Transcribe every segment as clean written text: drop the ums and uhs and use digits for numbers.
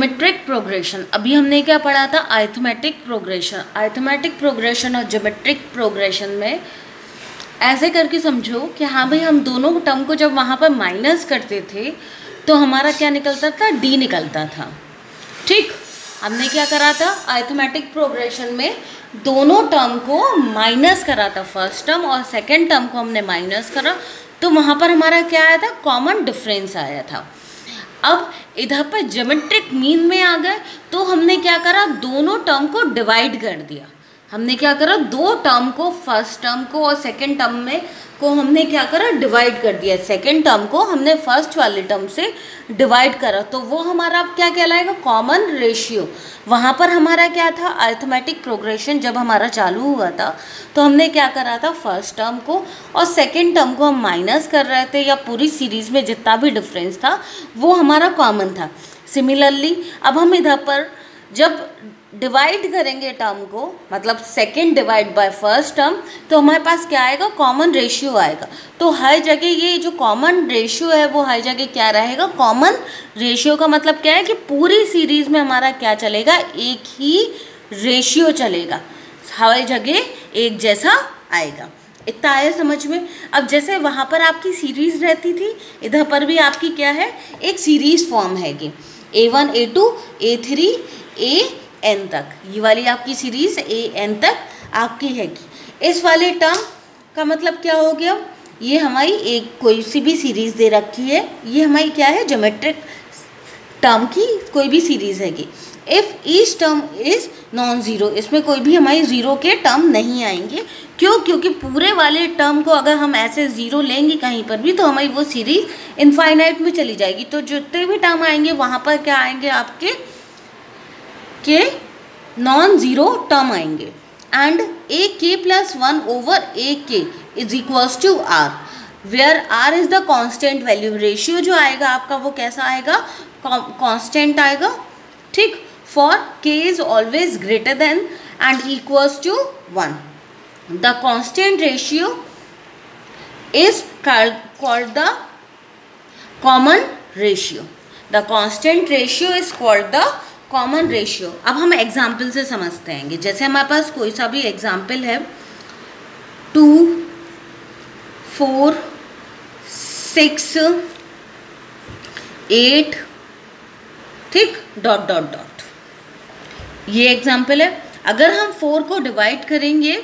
Geometric progression. अभी हमने क्या पढ़ा था? Arithmetic progression. अरिथमेटिक प्रोग्रेशन और ज्योमेट्रिक प्रोग्रेशन में ऐसे करके समझो कि हाँ भाई, हम दोनों टर्म को जब वहाँ पर माइनस करते थे तो हमारा क्या निकलता था? डी निकलता था। ठीक, हमने क्या करा था? अरिथमेटिक प्रोग्रेशन में दोनों टर्म को माइनस करा था, फर्स्ट टर्म और सेकेंड टर्म को हमने माइनस करा, तो वहाँ पर हमारा क्या आया था? कॉमन डिफरेंस आया था। अब इधर पर ज्योमेट्रिक मीन में आ गए तो हमने क्या करा? दोनों टर्म को डिवाइड कर दिया। हमने क्या करा? दो टर्म को, फर्स्ट टर्म को और सेकंड टर्म में को हमने क्या करा? डिवाइड कर दिया। सेकंड टर्म को हमने फर्स्ट वाले टर्म से डिवाइड करा, तो वो हमारा अब क्या कहलाएगा? Common ratio. वहाँ पर हमारा क्या था? अरिथमेटिक प्रोग्रेशन जब हमारा चालू हुआ था तो हमने क्या करा था? फर्स्ट टर्म को और सेकंड टर्म को हम माइनस कर रहे थे, या पूरी सीरीज़ में जितना भी डिफरेंस था वो हमारा कॉमन था। सिमिलरली अब हम इधर पर जब डिवाइड करेंगे टर्म को, मतलब second divide by first term, तो हमारे पास क्या आएगा? कॉमन रेशियो आएगा। तो हर जगह ये जो कॉमन रेशियो है वो हर जगह क्या रहेगा? कॉमन रेशियो का मतलब क्या है कि पूरी सीरीज में हमारा क्या चलेगा? एक ही रेशियो चलेगा, हर जगह एक जैसा आएगा। इतना आया समझ में? अब जैसे वहाँ पर आपकी सीरीज रहती थी, इधर पर भी आपकी क्या है? एक सीरीज फॉर्म हैगी, A1 A2 A3 AN तक। ये वाली आपकी सीरीज AN तक आपकी हैगी। इस वाले टर्म का मतलब क्या हो गया? ये हमारी एक कोई सी भी सीरीज दे रखी है, ये हमारी क्या है? ज्योमेट्रिक टर्म की कोई भी सीरीज हैगी। If each term is non zero, इसमें कोई भी हमारी ज़ीरो के टर्म नहीं आएंगे। क्यों? क्योंकि पूरे वाले टर्म को अगर हम ऐसे ज़ीरो लेंगे कहीं पर भी तो हमारी वो सीरीज इनफाइनाइट में चली जाएगी। तो जितने भी टर्म आएंगे वहाँ पर क्या आएंगे? आपके के नॉन ज़ीरो टर्म आएंगे। And AK+1 over AK is equals to R, where R is the constant value. Ratio जो आएगा आपका वो कैसा आएगा? कांस्टेंट आएगा। ठीक, for K is always greater than and equals to 1। The constant ratio is called the common ratio. The constant ratio is called the common ratio. अब हम एग्जाम्पल से समझते हैं। जैसे हमारे पास कोई सा भी एग्जाम्पल है, 2 4 6 8, ठीक, डॉट डॉट डॉट, ये एग्जाम्पल है। अगर हम 4 को डिवाइड करेंगे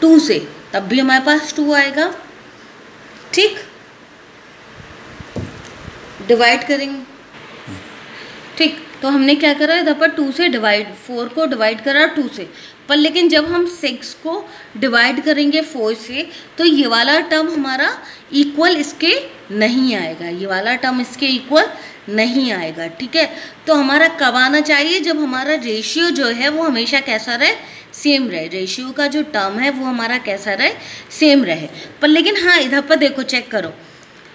2 से तब भी हमारे पास 2 आएगा। ठीक, डिवाइड करेंगे, ठीक, तो हमने क्या करा? इधर पर 2 से डिवाइड, 4 को डिवाइड करा 2 से, पर लेकिन जब हम 6 को डिवाइड करेंगे 4 से तो ये वाला टर्म हमारा इक्वल इसके नहीं आएगा, ये वाला टर्म इसके इक्वल नहीं आएगा। ठीक है, तो हमारा कब आना चाहिए? जब हमारा रेशियो जो है वो हमेशा कैसा रहे? सेम रहे। रेशियो का जो टर्म है वो हमारा कैसा रहे? सेम रहे। पर लेकिन हाँ, इधर पर देखो, चेक करो,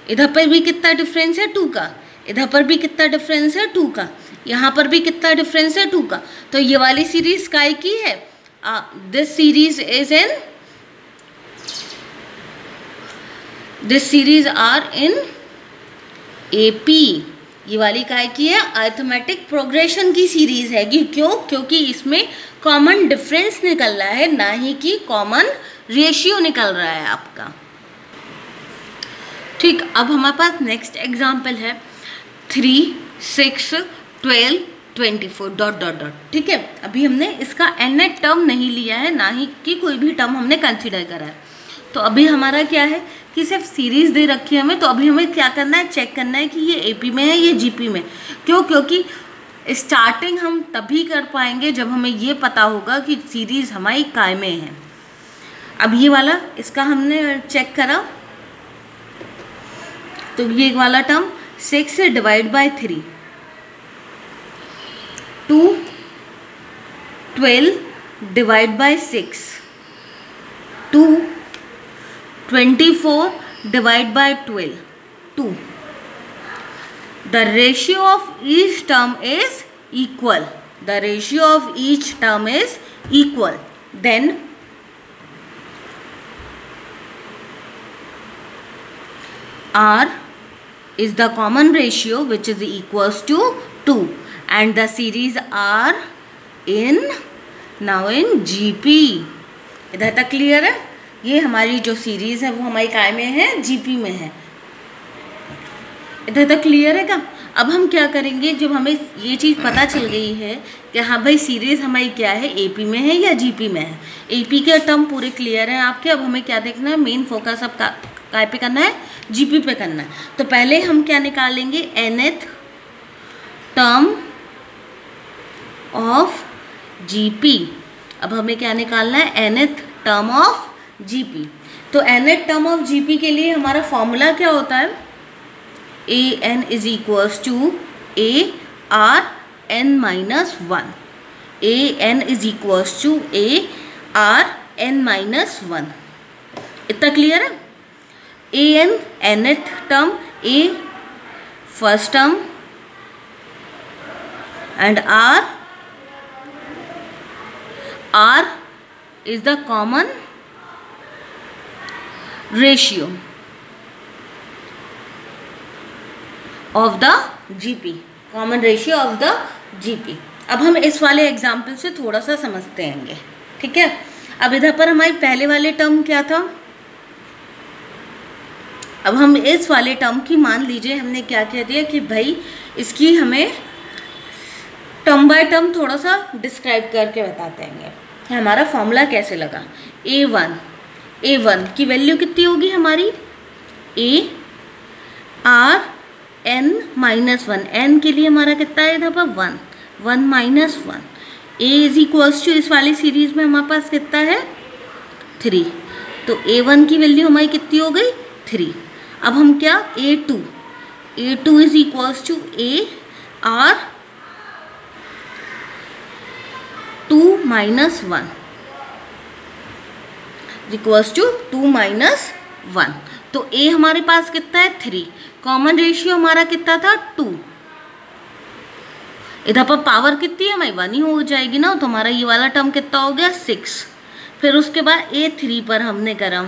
इधर पर भी कितना डिफरेंस है? 2 का। इधर पर भी कितना डिफरेंस है? 2 का। यहाँ पर भी कितना डिफरेंस है? 2 का। तो ये वाली सीरीज काय की है? This series is in, this series are in AP। ये वाली काय की है? अरिथमेटिक प्रोग्रेशन की सीरीज हैगी। क्यों? क्योंकि इसमें कॉमन डिफरेंस निकल रहा है, ना ही कि कॉमन रेशियो निकल रहा है आपका। ठीक, अब हमारे पास नेक्स्ट एग्जाम्पल है 3 6 12 24 डॉट डॉट डॉट। ठीक है, अभी हमने इसका nth टर्म नहीं लिया है, ना ही कि कोई भी टर्म हमने कंसिडर करा है। तो अभी हमारा क्या है कि सिर्फ सीरीज दे रखी है हमें, तो अभी हमें क्या करना है? चेक करना है कि ये AP में है, ये GP में। क्यों? क्योंकि स्टार्टिंग हम तभी कर पाएंगे जब हमें ये पता होगा कि सीरीज हमारी काय में है। अब ये वाला, इसका हमने चेक करा, तो ये वाला टर्म 6 से divide by 3, 2 12 divide by 6, 2 24 divide by 12, 2। The ratio of each term is equal. The ratio of each term is equal. Then R is the common ratio which is equals to 2. And the series are in now in GP. इधर तक clear है? ये हमारी जो series है वो हमारी काय में है, जीपी में है। इधर तक क्लियर है क्या? अब हम क्या करेंगे, जब हमें ये चीज़ पता चल गई है कि हाँ भाई सीरीज हमारी क्या है, एपी में है या जीपी में है, एपी के टर्म पूरे क्लियर हैं आपके। अब हमें क्या देखना है, मेन फोकस अब काय पे करना है, जीपी पे करना है। तो पहले हम क्या निकालेंगे, nth टर्म ऑफ जीपी। अब हमें क्या निकालना है, nth टर्म ऑफ जीपी। तो nth टर्म ऑफ जीपी के लिए हमारा फॉर्मूला क्या होता है, an is equals to a r n minus 1। an is equals to a r n minus 1। इतना क्लियर है? an nth term, a first term and r is the common ratio of the GP, common ratio of the GP। अब हम इस वाले example से थोड़ा सा समझते हैं, ठीक है। अब इधर पर हमारी पहले वाले टर्म क्या था, अब हम इस वाले टर्म की, मान लीजिए हमने क्या कह दिया कि भाई इसकी हमें टर्म बाय टर्म थोड़ा सा डिस्क्राइब करके बताते हैं हमारा फॉर्मूला कैसे लगा। a1 की वैल्यू कितनी होगी हमारी, a r n minus 1, n के लिए हमारा कितना है इधर पर 1 minus 1। a is equals to, इस वाली सीरीज में हमारे पास कितना है 3, तो a1 की वैल्यू हमारी कितनी हो गई 3। अब हम क्या, a2 is equals to a r 2 minus 1 equals to 2 minus 1। तो a हमारे पास कितना है 3, कॉमन रेशियो हमारा कितना था 2, इधर पर पावर कितनी है हमारी 1 ही हो जाएगी ना, तो हमारा ये वाला टर्म कितना हो गया 6। फिर उसके बाद a3 पर हमने करा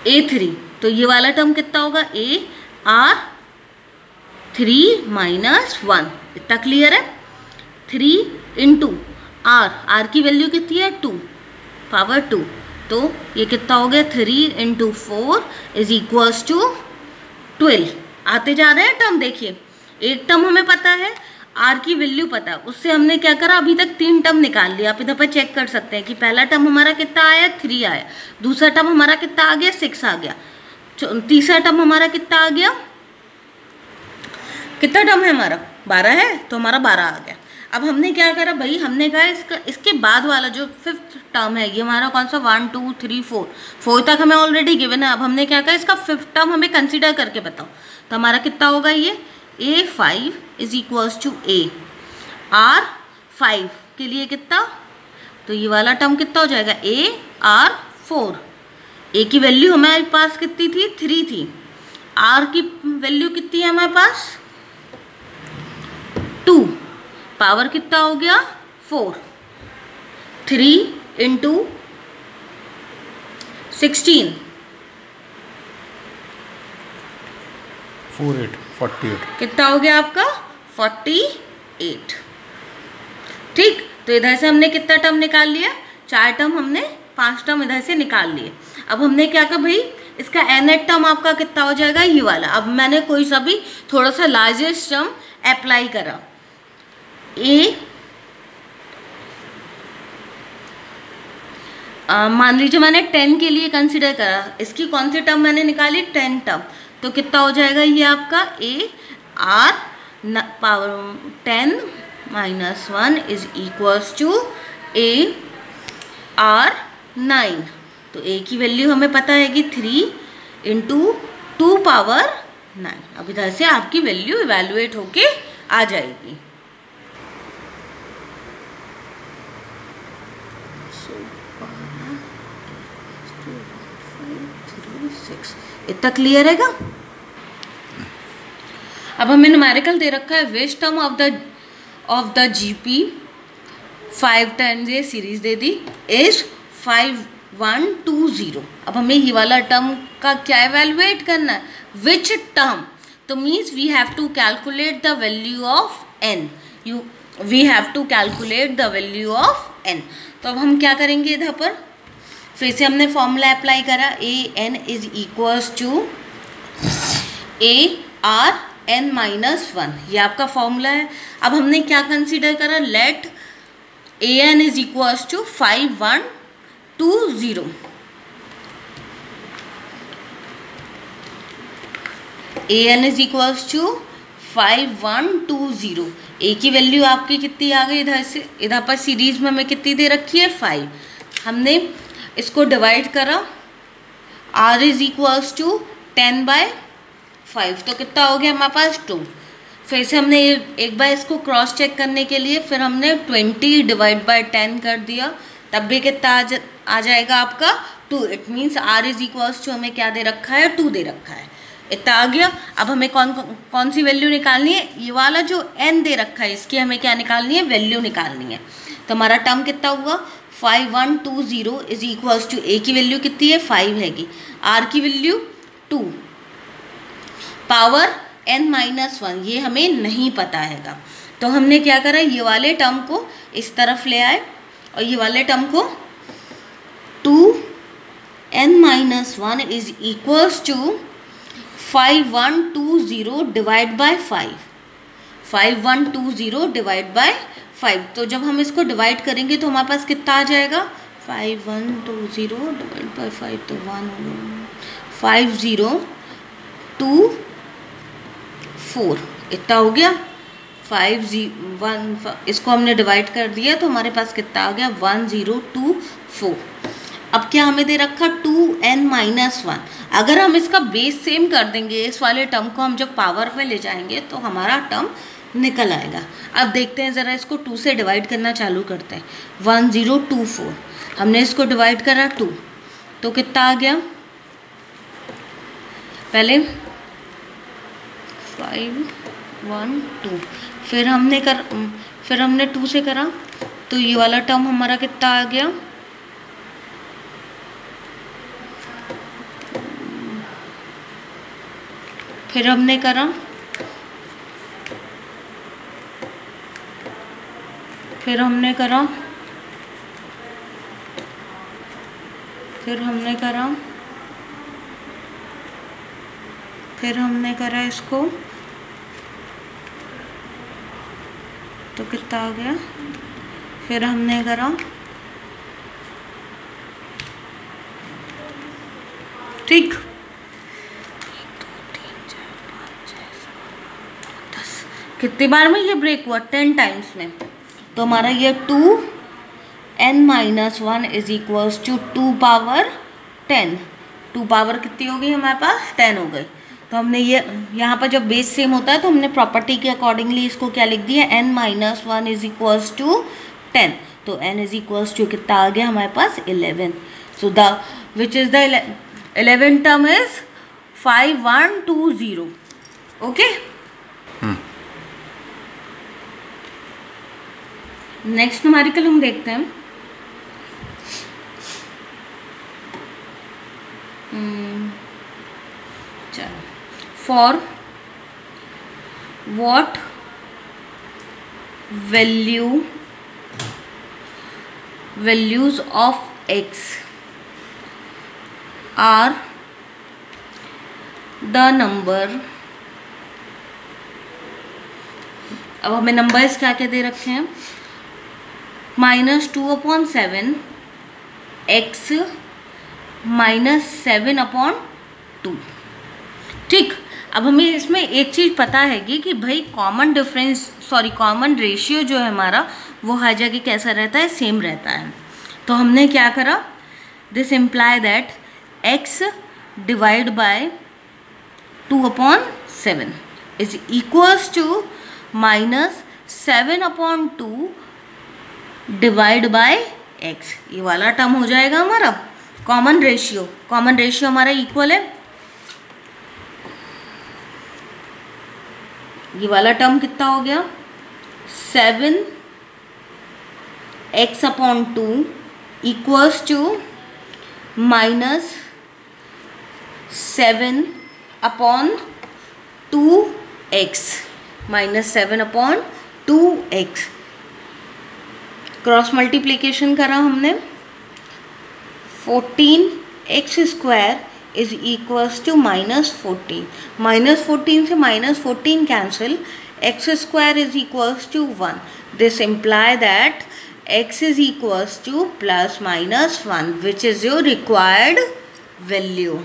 a3, तो ये वाला टर्म कितना होगा a r 3 माइनस 1। इतना क्लियर है? 3 इंटू r की वैल्यू कितनी है 2 पावर 2, तो ये कितना हो गया 3 इंटू 4 इज इक्वल्स टू 12। आते जा रहे हैं टर्म, देखिए एक टर्म हमें पता है, r की वैल्यू पता, उससे हमने क्या करा, अभी तक 3 टर्म निकाल लिया। आप इधर पर चेक कर सकते हैं कि पहला टर्म हमारा कितना आया 3 आया, दूसरा टर्म हमारा कितना आ गया 6 आ गया, तीसरा टर्म हमारा कितना आ गया, कितना टर्म है हमारा 12 है, तो हमारा 12 आ गया। अब हमने क्या करा भाई, हमने कहा इसके बाद वाला जो 5th टर्म है, ये हमारा कौन सा 1 2 3 4 तक हमें ऑलरेडी गिवन है। अब हमने क्या कहा, इसका 5th टर्म हमें कंसीडर करके बताओ, तो हमारा कितना होगा, ये a5 is equals to a r 5 के लिए कितना, तो ये वाला टर्म कितना हो जाएगा a r 4। a की वैल्यू हमारे पास कितनी थी 3 थी, r की वैल्यू कितनी है हमारे पास 2, पावर कितना हो गया 4, 3 इंटू 16 48 कितना हो गया आपका 48। ठीक, तो इधर से हमने कितना टर्म निकाल लिया, 4 टर्म, हमने 5 टर्म इधर से निकाल लिए। अब हमने क्या कहा भाई, इसका nth टर्म आपका कितना हो जाएगा, ये वाला। अब मैंने कोई सा भी थोड़ा सा लार्जेस्ट टर्म अप्लाई करा, मान लीजिए मैंने 10 के लिए कंसिडर करा, इसकी कौन सी टर्म मैंने निकाली 10 टर्म, तो कितना हो जाएगा ये आपका a r power 10 minus 1 is equals to a r 9। तो a की वैल्यू हमें पता है कि 3 इंटू 2 पावर 9। अब इधर से आपकी वैल्यू इवेल्युएट होके आ जाएगी। इतना क्लियर है क्या? अब हमें न्यूमेरिकल दे रखा है, which term of the GP 5 times ये सीरीज दे दी इज 5120। अब हमें ये वाला टर्म का क्या एवेलुएट करना है, विच टर्म, तो means we have to calculate the value of n, we have to calculate the value of n। तो अब हम क्या करेंगे, इधर पर फिर से हमने फॉर्मूला अप्लाई करा, A N is equals to A R n minus 1, ये आपका फॉर्मूला है। अब हमने क्या कंसीडर करा, let a N is equals to 5120, a N is equals to 5120। A की वैल्यू आपकी कितनी आ गई, इधर से इधर पर सीरीज में हमें कितनी दे रखी है 5। हमने इसको डिवाइड करा, आर इज इक्वल्स टू 10/5, तो कितना हो गया हमारे पास 2। फिर से हमने एक बार इसको क्रॉस चेक करने के लिए फिर हमने 20 डिवाइड बाय 10 कर दिया, तब भी कितना आ जाएगा आपका 2। It means r is equals to हमें क्या दे रखा है, 2 दे रखा है, इतना आ गया। अब हमें कौन सी वैल्यू निकालनी है, ये वाला जो n दे रखा है इसकी हमें क्या निकालनी है, वैल्यू निकालनी है। तो हमारा टर्म कितना हुआ 5120 इज इक्वल्स टू ए की वैल्यू कितनी है 5 हैगी, आर की वैल्यू 2, पावर n माइनस 1, ये हमें नहीं पता हैगा। तो हमने क्या करा, ये वाले टर्म को इस तरफ ले आए और ये वाले टर्म को 2n minus 1 is equals to 5120 divide by 5, 5120 divide by 5। तो जब हम इसको डिवाइड करेंगे तो हमारे पास कितना आ जाएगा, 5120 डिवाइड बाय 5 तो 1 5024, इतना हो गया 51, इसको हमने डिवाइड कर दिया तो हमारे पास कितना आ गया 1024। अब क्या हमें दे रखा 2n माइनस 1, अगर हम इसका बेस सेम कर देंगे, इस वाले टर्म को हम जब पावर में ले जाएंगे तो हमारा टर्म निकल आएगा। अब देखते हैं ज़रा, इसको 2 से डिवाइड करना चालू करते हैं। 1024 हमने इसको डिवाइड करा 2, तो कितना आ गया, पहले 512, फिर हमने 2 से करा तो ये वाला टर्म हमारा कितना आ गया, फिर हमने करा, फिर हमने करा, फिर हमने करा, फिर हमने करा इसको, तो कितना आ गया, फिर हमने करा, ठीक, 10 कितनी बार में ये ब्रेक हुआ, 10 टाइम्स में। तो हमारा ये 2n minus 1 is equals to 2 power 10, 2 power कितनी हो गई हमारे पास 10 हो गई। तो हमने ये यहाँ पर जब बेस सेम होता है तो हमने प्रॉपर्टी के अकॉर्डिंगली इसको क्या लिख दिया, n minus 1 is equals to 10, तो n इज इक्वल्स टू कितना आ गया हमारे पास 11। So the which is the 11th term is 5120। Okay, next numerical हम देखते हैं। चलो, for what values of x are the number, अब हमें नंबर्स क्या क्या दे रखे हैं, -2/7 x -7/2। ठीक, अब हमें इसमें एक चीज़ पता हैगी कि भाई कॉमन रेशियो जो है हमारा वो हर जगह कैसा रहता है, सेम रहता है। तो हमने क्या करा, this imply that x divide by 2/7 is equals to -7/2 divide by x, ये वाला टर्म हो जाएगा हमारा कॉमन रेशियो। कॉमन रेशियो हमारा इक्वल है, ये वाला टर्म कितना हो गया 7x/2 equals to -7/2 2x, -7/2x। Cross multiplication करा हमने, 14x² इज इक्वल्स टू -14। -14 से -14 cancel, x² is equals to 1। This imply that x is equals to ±1, which is your required value.